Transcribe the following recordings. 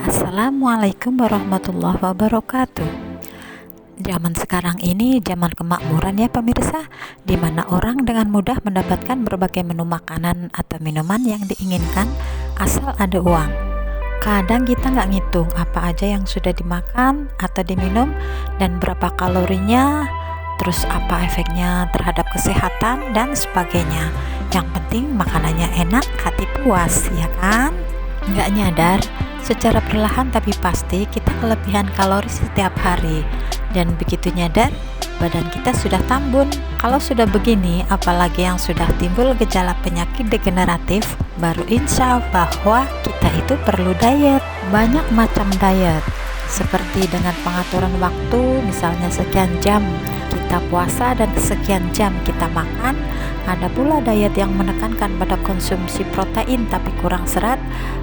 Assalamualaikum warahmatullahi wabarakatuh. Zaman sekarang ini zaman kemakmuran ya pemirsa, di mana orang dengan mudah mendapatkan berbagai menu makanan atau minuman yang diinginkan asal ada uang. Kadang kita nggak ngitung apa aja yang sudah dimakan atau diminum dan berapa kalorinya, terus apa efeknya terhadap kesehatan dan sebagainya. Yang penting makanannya enak, hati puas, ya kan? Nggak nyadar, secara perlahan tapi pasti kita kelebihan kalori setiap hari. Dan begitu nyadar, badan kita sudah tambun. Kalau sudah begini, apalagi yang sudah timbul gejala penyakit degeneratif, baru insya bahwa kita itu perlu diet. Banyak macam diet, seperti dengan pengaturan waktu, misalnya sekian jam kita puasa dan sekian jam kita makan. Ada pula diet yang menekankan pada konsumsi protein tapi kurang serat.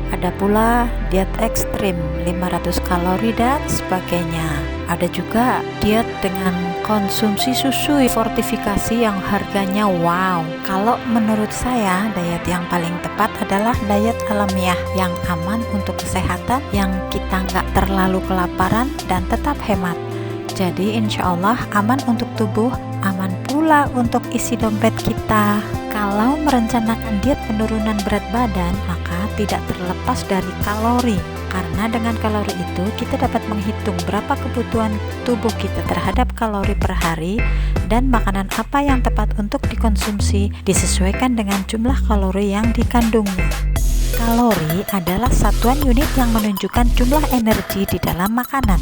Ada pula diet ekstrim 500 kalori dan sebagainya. Ada juga diet dengan konsumsi susu fortifikasi yang harganya wow. Kalau menurut saya diet yang paling tepat adalah diet alamiah yang aman untuk kesehatan, yang kita nggak terlalu kelaparan dan tetap hemat. Jadi insya Allah aman untuk tubuh, aman pula untuk isi dompet kita. Kalau merencanakan diet penurunan berat badan, maka tidak terlepas dari kalori. Karena dengan kalori itu kita dapat menghitung berapa kebutuhan tubuh kita terhadap kalori per hari dan makanan apa yang tepat untuk dikonsumsi disesuaikan dengan jumlah kalori yang dikandungnya. Kalori adalah satuan unit yang menunjukkan jumlah energi di dalam makanan.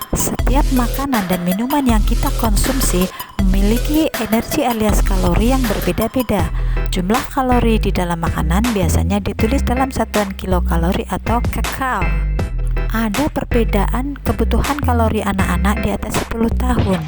Setiap makanan dan minuman yang kita konsumsi memiliki energi alias kalori yang berbeda-beda. Jumlah kalori di dalam makanan biasanya ditulis dalam satuan kilokalori atau kcal. Ada perbedaan kebutuhan kalori anak-anak di atas 10 tahun,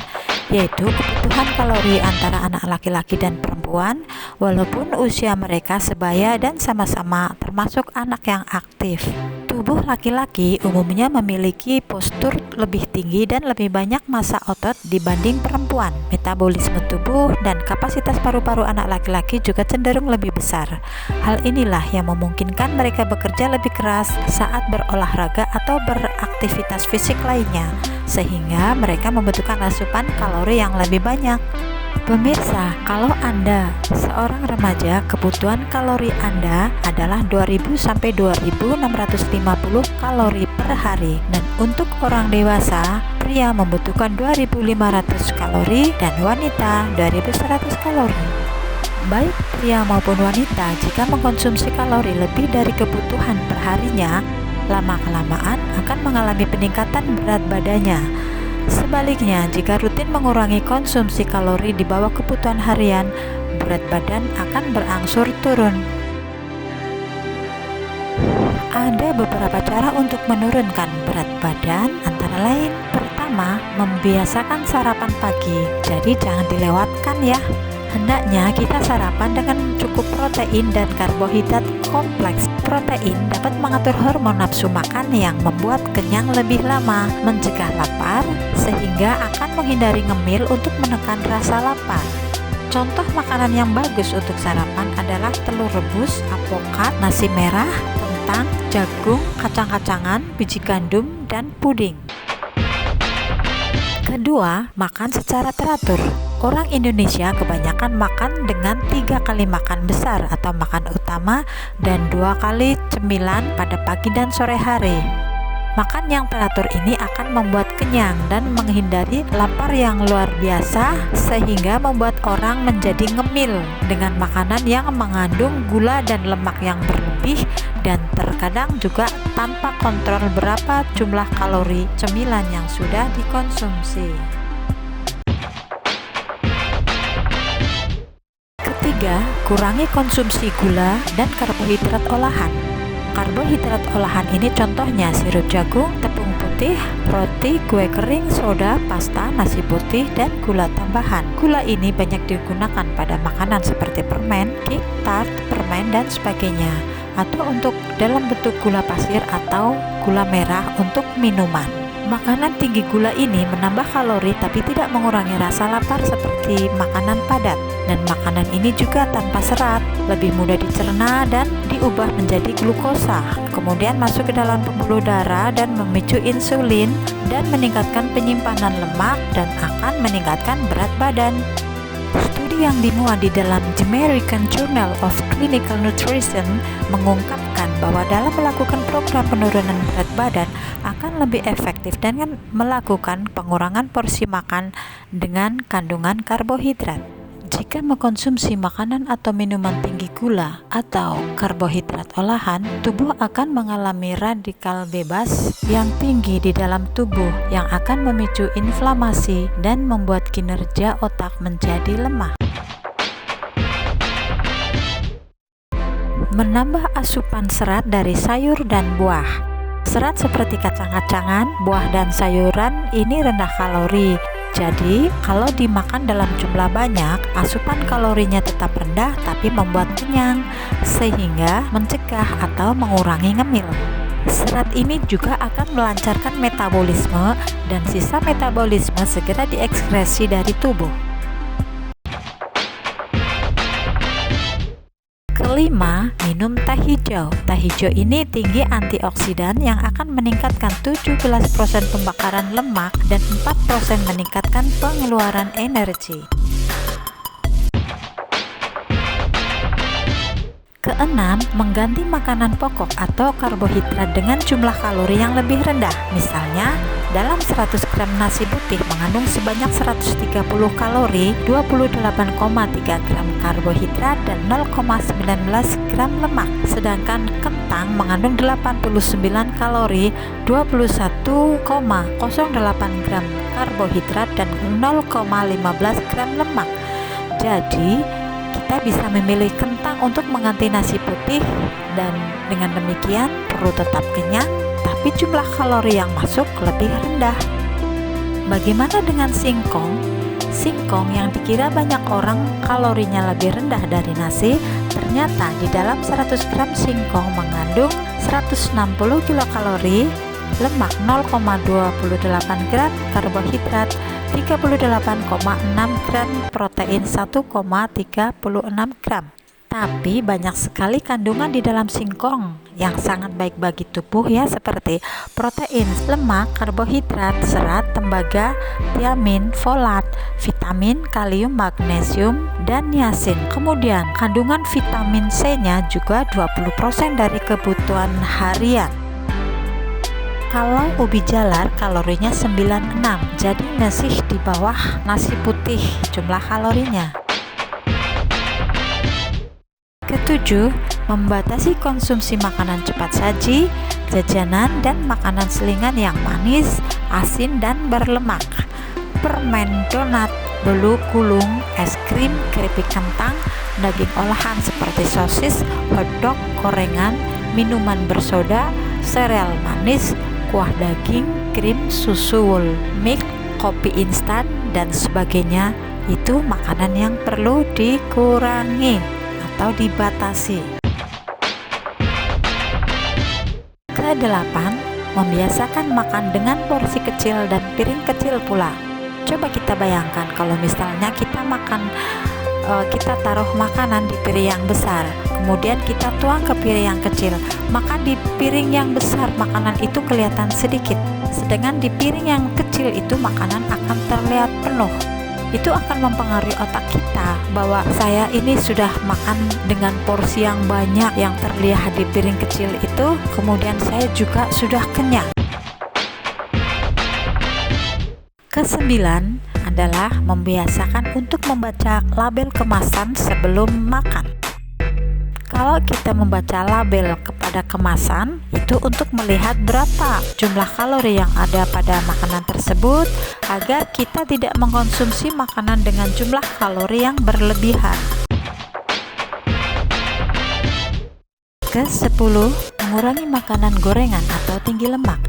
yaitu kebutuhan kalori antara anak laki-laki dan perempuan, walaupun usia mereka sebaya dan sama-sama termasuk anak yang aktif. Tubuh laki-laki umumnya memiliki postur lebih tinggi dan lebih banyak massa otot dibanding perempuan. Metabolisme tubuh dan kapasitas paru-paru anak laki-laki juga cenderung lebih besar. Hal inilah yang memungkinkan mereka bekerja lebih keras saat berolahraga atau beraktivitas fisik lainnya, sehingga mereka membutuhkan asupan kalori yang lebih banyak. Pemirsa, kalau Anda seorang remaja, kebutuhan kalori Anda adalah 2000 sampai 2650 kalori per hari. Dan untuk orang dewasa, pria membutuhkan 2500 kalori dan wanita 2100 kalori. Baik pria maupun wanita, jika mengkonsumsi kalori lebih dari kebutuhan perharinya, lama-kelamaan akan mengalami peningkatan berat badannya. Sebaliknya, jika rutin mengurangi konsumsi kalori di bawah kebutuhan harian, berat badan akan berangsur turun. Ada beberapa cara untuk menurunkan berat badan, antara lain: pertama, membiasakan sarapan pagi. Jadi jangan dilewatkan ya. Hendaknya kita sarapan dengan cukup protein dan karbohidrat kompleks. Protein dapat mengatur hormon nafsu makan yang membuat kenyang lebih lama, mencegah lapar, sehingga akan menghindari ngemil untuk menekan rasa lapar. Contoh makanan yang bagus untuk sarapan adalah telur rebus, alpukat, nasi merah, kentang, jagung, kacang-kacangan, biji gandum, dan puding. Kedua, makan secara teratur. Orang Indonesia kebanyakan makan dengan 3 kali makan besar atau makan utama dan 2 kali cemilan pada pagi dan sore hari. Makan yang teratur ini akan membuat kenyang dan menghindari lapar yang luar biasa, sehingga membuat orang menjadi ngemil dengan makanan yang mengandung gula dan lemak yang berlebih, dan terkadang juga tanpa kontrol berapa jumlah kalori cemilan yang sudah dikonsumsi. Ketiga, kurangi konsumsi gula dan karbohidrat olahan. Karbohidrat olahan ini contohnya sirup jagung, tepung putih, roti, kue kering, soda, pasta, nasi putih, dan gula tambahan. Gula ini banyak digunakan pada makanan seperti permen, cake, tart, permen, dan sebagainya, atau untuk dalam bentuk gula pasir atau gula merah untuk minuman. Makanan tinggi gula ini menambah kalori tapi tidak mengurangi rasa lapar seperti makanan padat. Dan makanan ini juga tanpa serat, lebih mudah dicerna dan diubah menjadi glukosa. Kemudian masuk ke dalam pembuluh darah dan memicu insulin dan meningkatkan penyimpanan lemak dan akan meningkatkan berat badan. Studi yang dimuat di dalam The American Journal of Clinical Nutrition mengungkapkan bahwa dalam melakukan program penurunan berat badan akan lebih efektif dengan melakukan pengurangan porsi makan dengan kandungan karbohidrat. Jika mengkonsumsi makanan atau minuman tinggi gula atau karbohidrat olahan, tubuh akan mengalami radikal bebas yang tinggi di dalam tubuh yang akan memicu inflamasi dan membuat kinerja otak menjadi lemah. Menambah asupan serat dari sayur dan buah. Serat seperti kacang-kacangan, buah dan sayuran ini rendah kalori. Jadi, kalau dimakan dalam jumlah banyak, asupan kalorinya tetap rendah tapi membuat kenyang, sehingga mencegah atau mengurangi ngemil. Serat ini juga akan melancarkan metabolisme dan sisa metabolisme segera diekskresi dari tubuh. Kelima, minum teh hijau. Teh hijau ini tinggi antioksidan yang akan meningkatkan 17% pembakaran lemak dan 4% meningkatkan pengeluaran energi. Keenam, mengganti makanan pokok atau karbohidrat dengan jumlah kalori yang lebih rendah. Misalnya, dalam 100 gram nasi putih mengandung sebanyak 130 kalori, 28,3 gram karbohidrat, dan 0,19 gram lemak. Sedangkan kentang mengandung 89 kalori, 21,08 gram karbohidrat, dan 0,15 gram lemak. Jadi, kita bisa memilih kentang untuk mengganti nasi putih dan dengan demikian perlu tetap kenyang tapi jumlah kalori yang masuk lebih rendah. Bagaimana dengan singkong? Singkong yang dikira banyak orang kalorinya lebih rendah dari nasi, ternyata di dalam 100 gram singkong mengandung 160 kilokalori, lemak 0,28 gram, karbohidrat 38,6 gram, protein 1,36 gram. Tapi banyak sekali kandungan di dalam singkong yang sangat baik bagi tubuh ya, seperti protein, lemak, karbohidrat, serat, tembaga, tiamin, folat, vitamin, kalium, magnesium, dan niacin. Kemudian kandungan vitamin C-nya juga 20% dari kebutuhan harian. Kalau ubi jalar kalorinya 96, jadi masih di bawah nasi putih jumlah kalorinya. Ketujuh, membatasi konsumsi makanan cepat saji, jajanan, dan makanan selingan yang manis, asin, dan berlemak. Permen, donat, bolu gulung, es krim, keripik kentang, daging olahan seperti sosis, hotdog, gorengan, minuman bersoda, sereal manis, kuah daging, krim, susu whole milk, kopi instan, dan sebagainya itu makanan yang perlu dikurangi atau dibatasi. Kedelapan, membiasakan makan dengan porsi kecil dan piring kecil pula. Coba kita bayangkan kalau misalnya kita taruh makanan di piring yang besar, kemudian kita tuang ke piring yang kecil, maka di piring yang besar makanan itu kelihatan sedikit, sedangkan di piring yang kecil itu makanan akan terlihat penuh. Itu akan mempengaruhi otak kita bahwa saya ini sudah makan dengan porsi yang banyak yang terlihat di piring kecil itu, kemudian saya juga sudah kenyang. Kesembilan adalah membiasakan untuk membaca label kemasan sebelum makan. Kalau kita membaca label kepada kemasan, itu untuk melihat berapa jumlah kalori yang ada pada makanan tersebut, agar kita tidak mengkonsumsi makanan dengan jumlah kalori yang berlebihan. Ke-10, mengurangi makanan gorengan atau tinggi lemak.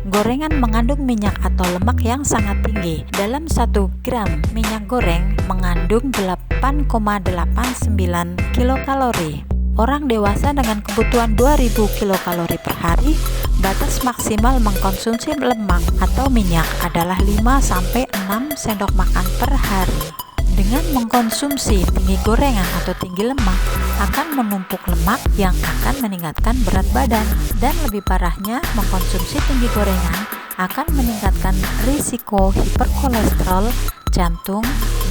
Gorengan mengandung minyak atau lemak yang sangat tinggi. Dalam 1 gram minyak goreng mengandung 8,89 kilokalori. Orang dewasa dengan kebutuhan 2000 kilokalori per hari Batas maksimal mengkonsumsi lemak atau minyak adalah 5-6 sendok makan per hari. Dengan mengkonsumsi tinggi gorengan atau tinggi lemak akan menumpuk lemak yang akan meningkatkan berat badan, dan lebih parahnya mengkonsumsi tinggi gorengan akan meningkatkan risiko hiperkolesterol, jantung,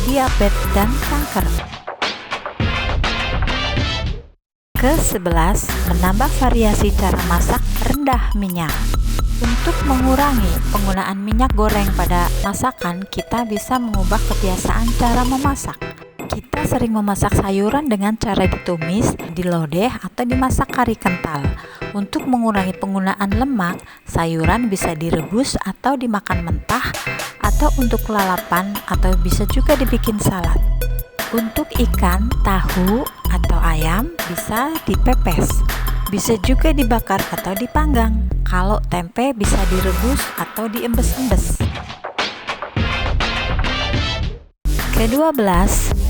diabetes, dan kanker. Ke-11, menambah variasi cara masak rendah minyak. Untuk mengurangi penggunaan minyak goreng pada masakan, kita bisa mengubah kebiasaan cara memasak. Kita sering memasak sayuran dengan cara ditumis, dilodeh, atau dimasak kari kental. Untuk mengurangi penggunaan lemak, sayuran bisa direbus atau dimakan mentah, atau untuk lalapan, atau bisa juga dibikin salad. Untuk ikan, tahu, atau ayam bisa dipepes. Bisa juga dibakar atau dipanggang. Kalau tempe bisa direbus atau diembes-embes. Ke-12,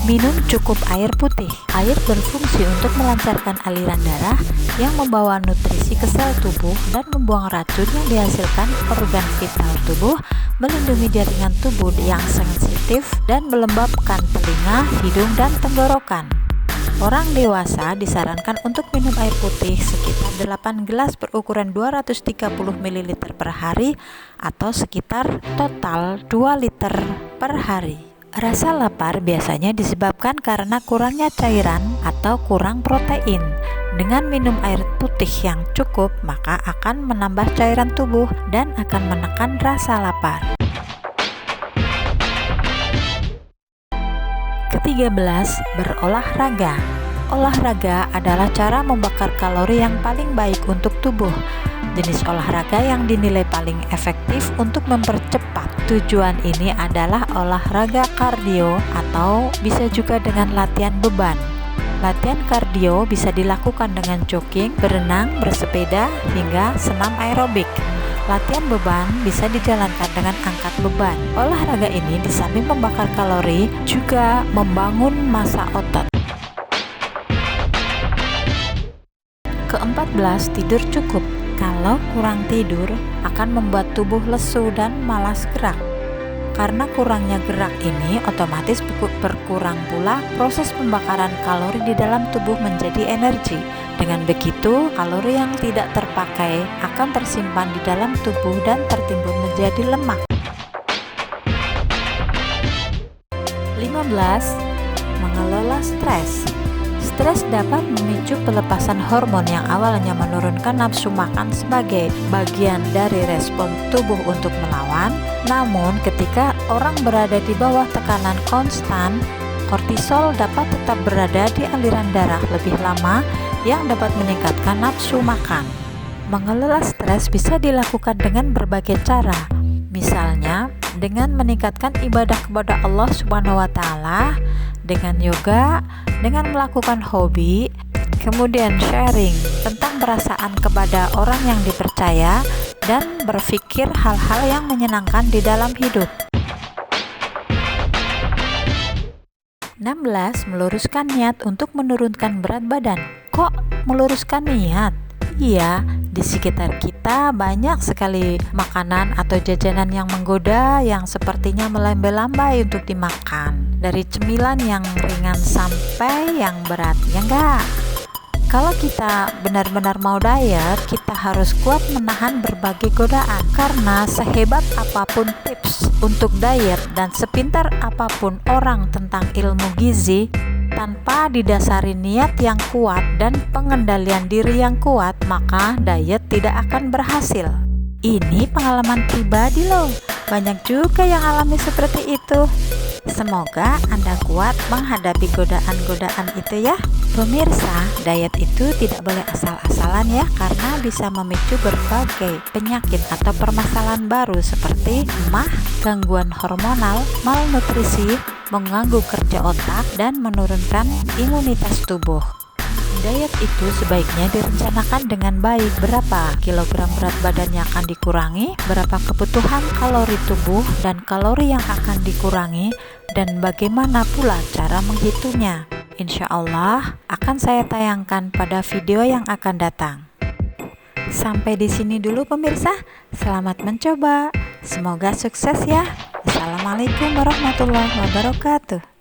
minum cukup air putih. Air berfungsi untuk melancarkan aliran darah yang membawa nutrisi ke sel tubuh dan membuang racun yang dihasilkan organ vital tubuh, melindungi jaringan tubuh yang sensitif, dan melembabkan telinga, hidung, dan tenggorokan. Orang dewasa disarankan untuk minum air putih sekitar 8 gelas berukuran 230 ml per hari atau sekitar total 2 liter per hari. Rasa lapar biasanya disebabkan karena kurangnya cairan atau kurang protein. Dengan minum air putih yang cukup, maka akan menambah cairan tubuh dan akan menekan rasa lapar. Ke-13, berolahraga. Olahraga adalah cara membakar kalori yang paling baik untuk tubuh. Jenis olahraga yang dinilai paling efektif untuk mempercepat tujuan ini adalah olahraga kardio atau bisa juga dengan latihan beban. Latihan kardio bisa dilakukan dengan jogging, berenang, bersepeda, hingga senam aerobik. Latihan beban bisa dijalankan dengan angkat beban. Olahraga ini di samping membakar kalori juga membangun massa otot. Ke-14, tidur cukup. Kalau kurang tidur akan membuat tubuh lesu dan malas gerak. Karena kurangnya gerak ini otomatis berkurang pula proses pembakaran kalori di dalam tubuh menjadi energi. Dengan begitu, kalori yang tidak terpakai akan tersimpan di dalam tubuh dan tertimbun menjadi lemak. 15. Mengelola stres. Stres dapat memicu pelepasan hormon yang awalnya menurunkan nafsu makan sebagai bagian dari respon tubuh untuk melawan. Namun, ketika orang berada di bawah tekanan konstan, kortisol dapat tetap berada di aliran darah lebih lama yang dapat meningkatkan nafsu makan. Mengelola stres bisa dilakukan dengan berbagai cara. Misalnya, dengan meningkatkan ibadah kepada Allah Subhanahu wa Ta'ala, dengan yoga, dengan melakukan hobi, kemudian sharing tentang perasaan kepada orang yang dipercaya, dan berpikir hal-hal yang menyenangkan di dalam hidup. 16. Meluruskan niat untuk menurunkan berat badan. Kok meluruskan niat? Iya, di sekitar kita banyak sekali makanan atau jajanan yang menggoda yang sepertinya melambai-lambai untuk dimakan. Dari cemilan yang ringan sampai yang berat, ya enggak? Kalau kita benar-benar mau diet, kita harus kuat menahan berbagai godaan. Karena sehebat apapun tips untuk diet dan sepintar apapun orang tentang ilmu gizi, tanpa didasari niat yang kuat dan pengendalian diri yang kuat, maka diet tidak akan berhasil. Ini pengalaman pribadi loh, banyak juga yang alami seperti itu. Semoga Anda kuat menghadapi godaan-godaan itu ya. Pemirsa, diet itu tidak boleh asal-asalan ya, karena bisa memicu berbagai penyakit atau permasalahan baru seperti mah, gangguan hormonal, malnutrisi, mengganggu kerja otak, dan menurunkan imunitas tubuh. Diet itu sebaiknya direncanakan dengan baik. Berapa kilogram berat badan yang akan dikurangi, berapa kebutuhan kalori tubuh dan kalori yang akan dikurangi, dan bagaimana pula cara menghitungnya. Insya Allah akan saya tayangkan pada video yang akan datang. Sampai di sini dulu pemirsa, selamat mencoba. Semoga sukses ya. Assalamualaikum warahmatullahi wabarakatuh.